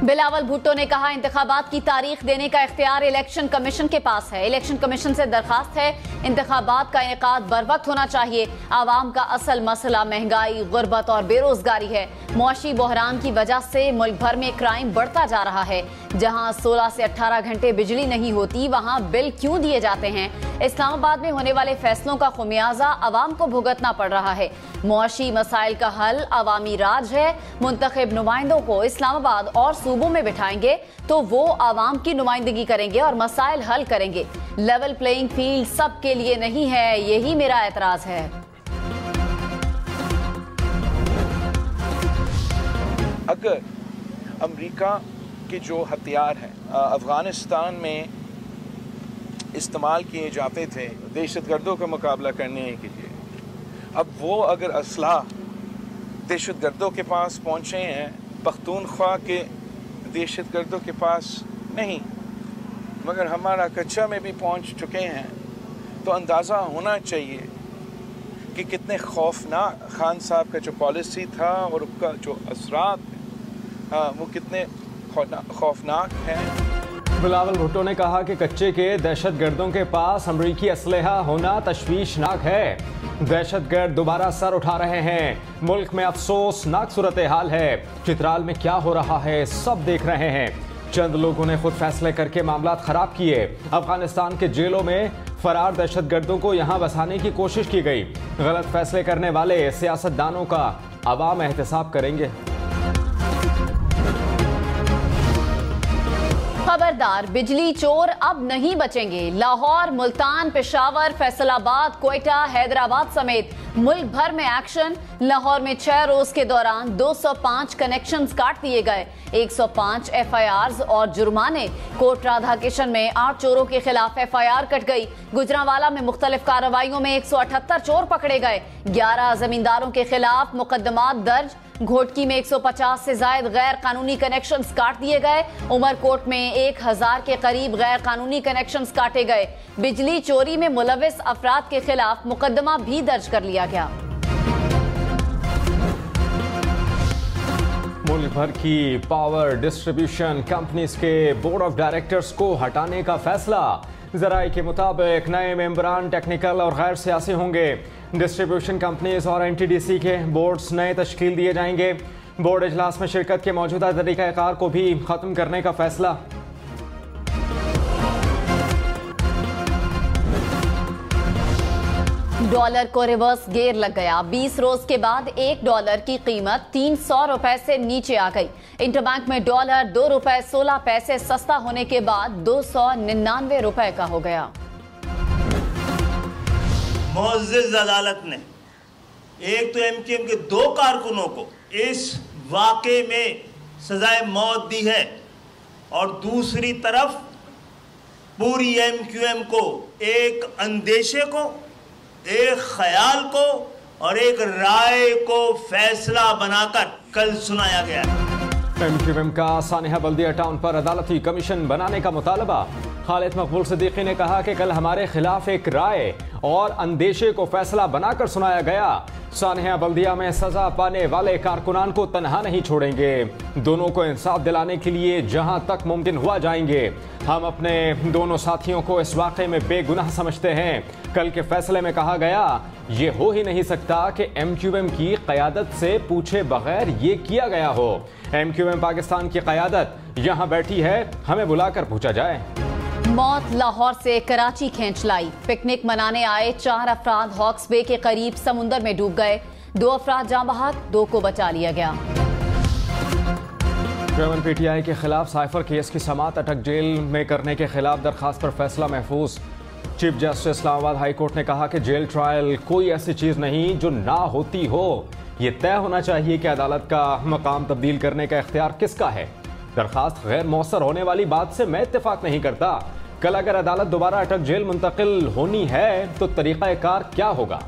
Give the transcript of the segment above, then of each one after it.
बिलावल भुट्टो ने कहा, इंतखाबात की तारीख देने का इख्तियार इलेक्शन कमीशन के पास है। इलेक्शन कमीशन से दरखास्त है, इंतखाबात का इनेकाद बर वक्त होना चाहिए। आवाम का असल मसला महंगाई, गुर्बत और बेरोजगारी है। मुआशी बहरान की वजह से मुल्क भर में क्राइम बढ़ता जा रहा है। जहां 16 से 18 घंटे बिजली नहीं होती, वहां बिल क्यों दिए जाते हैं? इस्लामाबाद में होने वाले फैसलों का खुमियाजा आवाम को भुगतना पड़ रहा है। मुआशी मसाइल का हल अवामी राज है। मुंतखब नुमाइंदों को इस्लामाबाद और सूबों में बिठाएंगे तो वो आवाम की नुमाइंदगी करेंगे और मसाइल हल करेंगे। लेवल प्लेइंग फील्ड सबके लिए नहीं है, यही मेरा एतराज है। अगर अमेरिका के जो हथियार हैं अफगानिस्तान में इस्तेमाल किए जाते थे दहशतगर्दों का मुकाबला करने के लिए, अब वो अगर असला दहशतगर्दों के पास पहुँचे हैं, पख्तूनख्वा के दहशतगर्दों के पास नहीं, मगर हमारा कच्चा में भी पहुँच चुके हैं, तो अंदाज़ा होना चाहिए कि कितने खौफनाक खान साहब का जो पॉलिसी था और उसका जो असरात वो कितने खौफनाक हैं। बिलावल भुट्टो ने कहा कि कच्चे के दहशतगर्दों के पास अमरीकी असलहा होना तशवीशनाक है। दहशतगर्द दोबारा सर उठा रहे हैं। मुल्क में अफसोसनाक सूरत हाल है। चित्राल में क्या हो रहा है सब देख रहे हैं। चंद लोगों ने खुद फैसले करके मामला खराब किए। अफगानिस्तान के जेलों में फरार दहशतगर्दों को यहां बसाने की कोशिश की गई। गलत फैसले करने वाले सियासतदानों का अवाम एहतसाब करेंगे। खबरदार, बिजली चोर अब नहीं बचेंगे। लाहौर, मुल्तान, पेशावर, फैसलाबाद, क्वेटा, हैदराबाद समेत मुल्क भर में एक्शन। लाहौर में 6 रोज के दौरान 205 कनेक्शंस काट दिए गए। 105 FIRs और जुर्माने। कोट राधा किशन में 8 चोरों के खिलाफ FIR कट गई। गुजरांवाला में मुख्तलिफ कार्रवाइयों में 178 चोर पकड़े गए। 11 जमींदारों के खिलाफ मुकदमात दर्ज। घोटकी में 150 से ज्यादा गैर कानूनी कनेक्शंस काट दिए गए। उमरकोट में 1000 के करीब गैर कानूनी कनेक्शंस काटे गए। बिजली चोरी में मुलविस अफराद के खिलाफ मुकदमा भी दर्ज कर लिया गया। मुल्क भर की पावर डिस्ट्रीब्यूशन कंपनीज के बोर्ड ऑफ डायरेक्टर्स को हटाने का फैसला। जराये के मुताबिक नए मेंबरान टेक्निकल और गैर सियासी होंगे। डिस्ट्रीब्यूशन कंपनीज और NTDC के बोर्ड्स नए तश्कील दिए जाएंगे। बोर्ड इजलास में शिरकत के मौजूदा तरीक़ाकार को भी खत्म करने का फैसला। डॉलर को रिवर्स गियर लग गया। 20 रोज के बाद $1 की कीमत 300 रुपए से नीचे आ गई। इंटरबैंक में डॉलर 2 रुपए 16 पैसे सस्ता होने के बाद 299 रुपए का हो गया। मुअज़्ज़िज़ अदालत ने एक तो MQM के 2 कारकुनों को इस वाक़े में सजाए मौत दी है और दूसरी तरफ पूरी MQM को एक अंदेशे को, एक ख्याल को और एक राय को फैसला बनाकर कल सुनाया गया है। MQM का सानिया बल्दिया टाउन पर अदालती कमीशन बनाने का मुतालबा। खालिद मकबूल सिद्दीकी ने कहा कि कल हमारे खिलाफ एक राय और अंदेशे को फैसला बनाकर सुनाया गया। सानिया बल्दिया में सजा पाने वाले कारकुनान को तनहा नहीं छोड़ेंगे। दोनों को इंसाफ दिलाने के लिए जहां तक मुमकिन हुआ जाएंगे। हम अपने दोनों साथियों को इस वाक़े में बेगुनाह समझते हैं। कल के फैसले में कहा गया, ये हो ही नहीं सकता कि MQM की क़यादत से पूछे बगैर ये किया गया हो। MQM पाकिस्तान की क़यादत यहाँ बैठी है, हमें बुलाकर पूछा जाए। मौत लाहौर से कराची खींच लाई। पिकनिक मनाने आए 4 अफराद हॉक्स बे के करीब समुंदर में डूब गए। 2 अफराद जाँ बहक, 2 को बचा लिया गया। PTI के खिलाफ साइफर केस की समाअत अटक जेल में करने के खिलाफ दरखास्त पर फैसला महफूज। Chief justice Islamabad high court ने कहा कि जेल ट्रायल कोई ऐसी चीज नहीं जो ना होती हो। ये तय होना चाहिए कि अदालत का मकाम तब्दील करने का इख्तियार किसका है। दरखास्त गैर मौसर होने वाली बात से मैं इत्तेफाक नहीं करता। कल अगर अदालत दोबारा अटक जेल मुंतकिल होनी है तो तरीक़ाकार क्या होगा?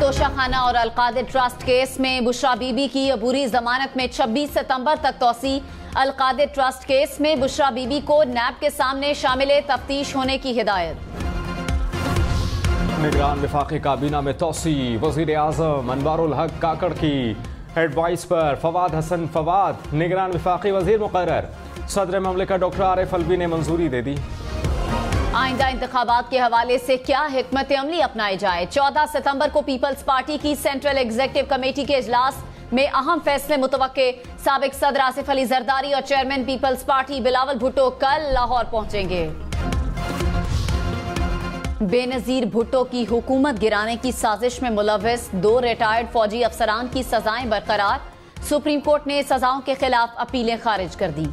तोशाखाना और अलकादिर ट्रस्ट केस में बुशरा बीबी की अबूरी जमानत में 26 सितंबर तक तौसी। अलकादिर ट्रस्ट केस में बुशरा बीबी को नैब के सामने शामिल तफ्तीश होने की हिदायत। निगरान वफाकी काबीना में तौसी। वज़ीर आज़म अनवारुल हक काकड़ की एडवाइस पर फवाद हसन फवाद निगरान वफाकी वजीर मुकर्रर। सदर ममलिकत डॉक्टर आरिफ अलवी ने मंजूरी दे दी। आइंदा इंतखाबात के हवाले से क्या हिकमत अमली अपनाई जाए। 14 सितंबर को पीपल्स पार्टी की सेंट्रल एग्जीक्यूटिव कमेटी के इजलास में अहम फैसले मुतवक्के। साबिक सदर आसिफ अली जरदारी और चेयरमैन पीपल्स पार्टी बिलावल भुट्टो कल लाहौर पहुंचेंगे। बेनजीर भुट्टो की हुकूमत गिराने की साजिश में मुलव्विस 2 रिटायर्ड फौजी अफसरान की सजाएं बरकरार। सुप्रीम कोर्ट ने सजाओं के खिलाफ अपीलें खारिज कर दी।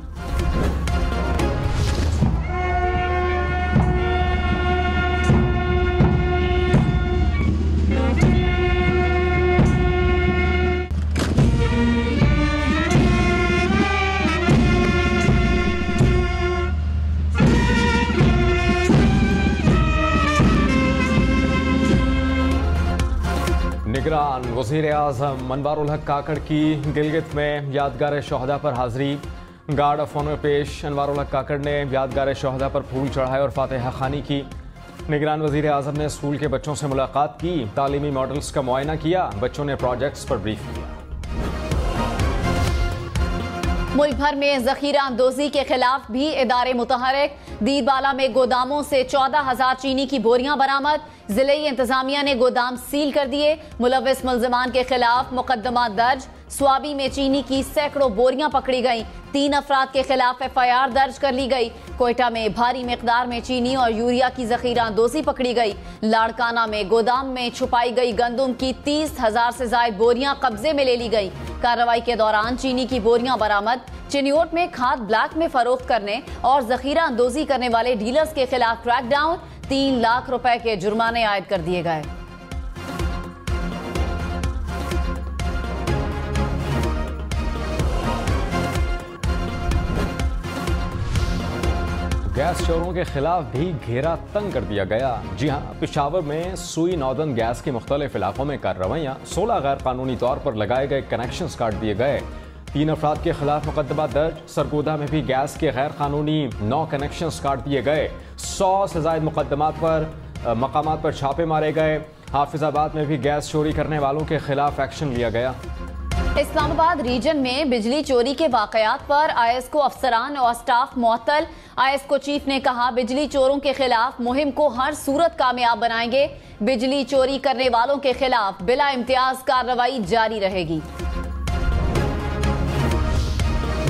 निगरान वज़ीर आज़म अनवारुल हक काकड़ की गिलगित में यादगार शोहदा पर हाजिरी। गार्ड ऑफ ऑनर पेश। अनवारुल हक काकड़ ने यादगार शोहदा पर फूल चढ़ाए और फातिहा खानी की। निगरान वज़ीर आज़म ने स्कूल के बच्चों से मुलाकात की, तालीमी मॉडल्स का मुआयना किया, बच्चों ने प्रोजेक्ट्स पर ब्रीफ किया। मुल्क भर में जखीरा अंदोजी के खिलाफ भी इदारे मुतहरक। दीरबाला में गोदामों से 14,000 चीनी की बोरियां बरामद। जिले इंतजामिया ने गोदाम सील कर दिए। मुलव्विस मुल्जिमान के खिलाफ मुकदमा दर्ज। स्वाबी में चीनी की सैकड़ों बोरियां पकड़ी गईं। 3 अफराद के खिलाफ FIR दर्ज कर ली गई। कोयटा में भारी मिकदार में चीनी और यूरिया की जखीरा अंदोजी पकड़ी गई। लाड़काना में गोदाम में छुपाई गई गंदुम की 30,000 से ज्यादा बोरियां कब्जे में ले ली गई। कार्रवाई के दौरान चीनी की बोरियां बरामद। चिन्योट में खाद ब्लैक में फरोख्त करने और जखीरा अंदोजी करने वाले डीलर्स के खिलाफ क्रैकडाउन। 3 लाख रुपए के जुर्माने आयद कर दिए गए। गैस चोरों के खिलाफ भी घेरा तंग कर दिया गया। जी हाँ, पेशावर में सुई नॉर्दर्न गैस के मुख्तलिफ इलाकों में कार्रवाइयाँ। 16 गैर कानूनी तौर पर लगाए गए कनेक्शंस काट दिए गए। 3 अफराद के खिलाफ मुकदमा दर्ज। सरगोदा में भी गैस के गैर कानूनी 9 कनेक्शंस काट दिए गए। 100 से ज्यादा मकामात पर छापे मारे गए। हाफिजाबाद में भी गैस चोरी करने वालों के खिलाफ एक्शन लिया गया। इस्लामाबाद रीजन में बिजली चोरी के वाकयात पर ISCO अफसरान और स्टाफ मुअत्तल। ISCO चीफ ने कहा, बिजली चोरों के खिलाफ मुहिम को हर सूरत कामयाब बनाएंगे। बिजली चोरी करने वालों के खिलाफ बिला इम्तियाज कार्रवाई जारी रहेगी।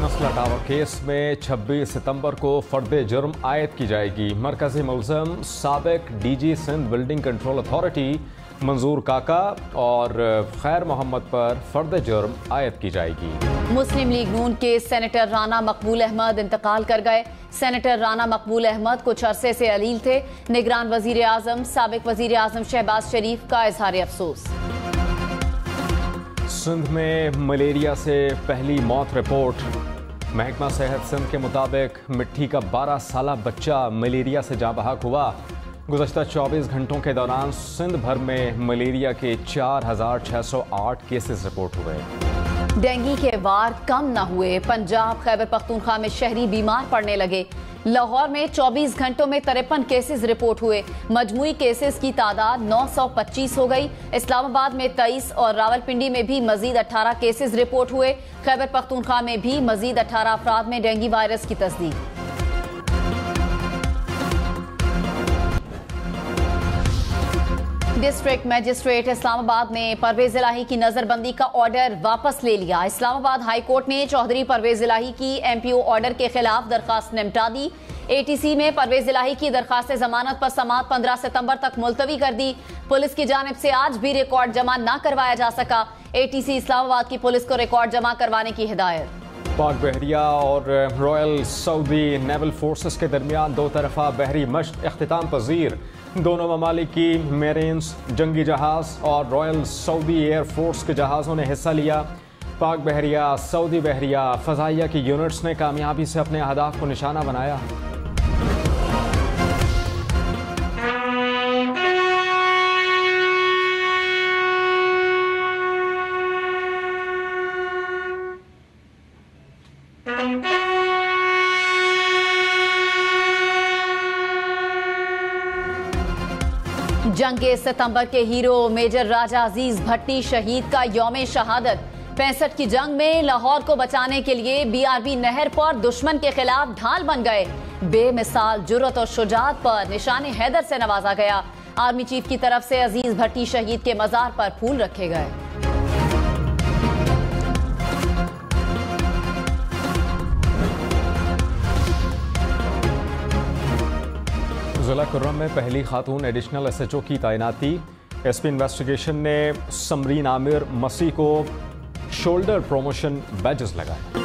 नस्ला टावर केस में 26 सितंबर को फर्द जुर्म आयद की जाएगी। मरकजी मुल्ज़िम साबिक DG Sindh building control authority Manzoor Kaka और खैर मोहम्मद पर फर्द जुर्म आयद की जाएगी। मुस्लिम लीग नून के सेनेटर राना मकबूल अहमद इंतकाल कर गए। सेनेटर राना मकबूल अहमद कुछ अरसे से अलील थे। निगरान वजीर आजम साबिक वजीर आजम शहबाज शरीफ का इजहार अफसोस। सिंध में मलेरिया से पहली मौत रिपोर्ट। महकमा सेहत सिंध के मुताबिक मिट्टी का 12 साला बच्चा मलेरिया से जाँ बहक हुआ। गुज़श्ता 24 घंटों के दौरान सिंध भर में मलेरिया के 4,608 केसेस रिपोर्ट हुए। डेंगू के वार कम न हुए। पंजाब खैबर पख्तूनख्वा में शहरी बीमार पड़ने लगे। लाहौर में 24 घंटों में 53 केसेस रिपोर्ट हुए। मजमूई केसेस की तादाद 925 हो गई। इस्लामाबाद में 23 और रावलपिंडी में भी मजीद 18 केसेस रिपोर्ट हुए। खैबर पख्तूनख्वा में भी मजीद 18 अफराद में डेंगू वायरस की तस्दीक। डिस्ट्रिक्ट मजिस्ट्रेट इस्लामाबाद ने परवेज इलाही की नजरबंदी का ऑर्डर वापस ले लिया। इस्लामाबाद हाई कोर्ट ने चौधरी परवेज इलाही की MPO ऑर्डर के खिलाफ दरखास्त निपटा दी। ATC में परवेज इलाही की दरखास्त जमानत पर समाअत 15 सितंबर तक मुलतवी कर दी। पुलिस की जानिब से आज भी रिकॉर्ड जमा न करवाया जा सका। ATC इस्लामाबाद की पुलिस को रिकॉर्ड जमा करवाने की हिदायत। पाक बहरिया और रॉयल सऊदी नेवल फोर्सेस के दरमियान 2 तरफा बहरी मश्क इख्तिताम पजीर। दोनों ममालिक की मेरीन्स, जंगी जहाज और रॉयल सऊदी एयर फोर्स के जहाज़ों ने हिस्सा लिया। पाक बहरिया, सऊदी बहरिया, फ़ज़ाइया की यूनिट्स ने कामयाबी से अपने अहदाफ को निशाना बनाया। जंगे सितंबर के हीरो मेजर राजा अजीज भट्टी शहीद का यौम शहादत। 65 की जंग में लाहौर को बचाने के लिए BRB नहर पर दुश्मन के खिलाफ ढाल बन गए। बेमिसाल जुर्रत और शुजाअत पर निशाने हैदर से नवाजा गया। आर्मी चीफ की तरफ से अजीज भट्टी शहीद के मजार पर फूल रखे गए। जिला कुर्रम में पहली खातून एडिशनल SHO की तैनाती। SP इन्वेस्टिगेशन ने समरीन आमिर मसीह को शोल्डर प्रमोशन बैजेस लगाए।